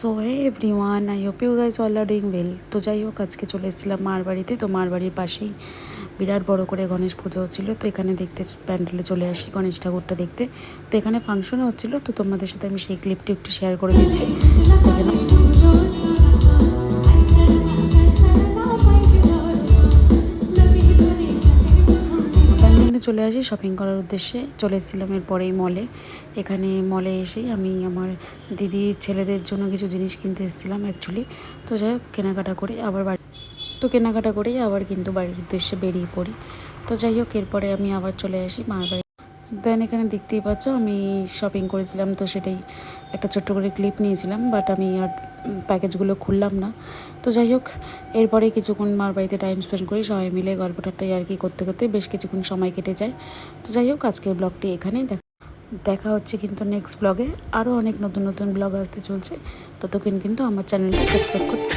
So hey everyone, I hope you guys all are doing well. তো যাই হোক, আজকে চলে এসেছিলাম মার বাড়িতে। তো মার বাড়ির পাশেই বিরাট বড় করে গণেশ পুজো হচ্ছিল। তো এখানে দেখতে প্যান্ডেলে চলে আসি গণেশ ঠাকুরটা দেখতে। তো এখানে ফাংশনও হচ্ছিলো, তো তোমাদের সাথে আমি সেই ক্লিপটি একটু শেয়ার করে দিচ্ছি। দেখে নাও। চলে আসি শপিং করার উদ্দেশ্যে। চলে এসেছিলাম এরপরেই মলে। এখানে মলে এসেই আমি আমার দিদির ছেলেদের জন্য কিছু জিনিস কিনতে এসেছিলাম অ্যাকচুয়ালি। তো যাই হোক, কেনাকাটা করেই আবার কিন্তু বাড়ির উদ্দেশ্যে বেরিয়ে পড়ি। তো যাই হোক, এরপরে আমি আবার চলে আসি মার বাড়ি। দেন এখানে দেখতেই পাচ্ছ আমি শপিং করেছিলাম, তো সেটাই একটা ছোট্ট করে ক্লিপ নিয়েছিলাম, বাট আমি আর প্যাকেজগুলো খুললাম না। তো যাই হোক, এরপরে কিছুক্ষণ মার বাড়িতে টাইম স্পেন্ড করি, সবাই মিলে গল্পটাটাই আর কি করতে করতে বেশ কিছুক্ষণ সময় কেটে যায়। তো যাই হোক, আজকের ব্লগটি এখানেই দেখা হচ্ছে কিন্তু নেক্সট ব্লগে। আরও অনেক নতুন নতুন ব্লগ আসতে চলছে। ততক্ষণ কিন্তু আমার চ্যানেলটা সাবস্ক্রাইব করতে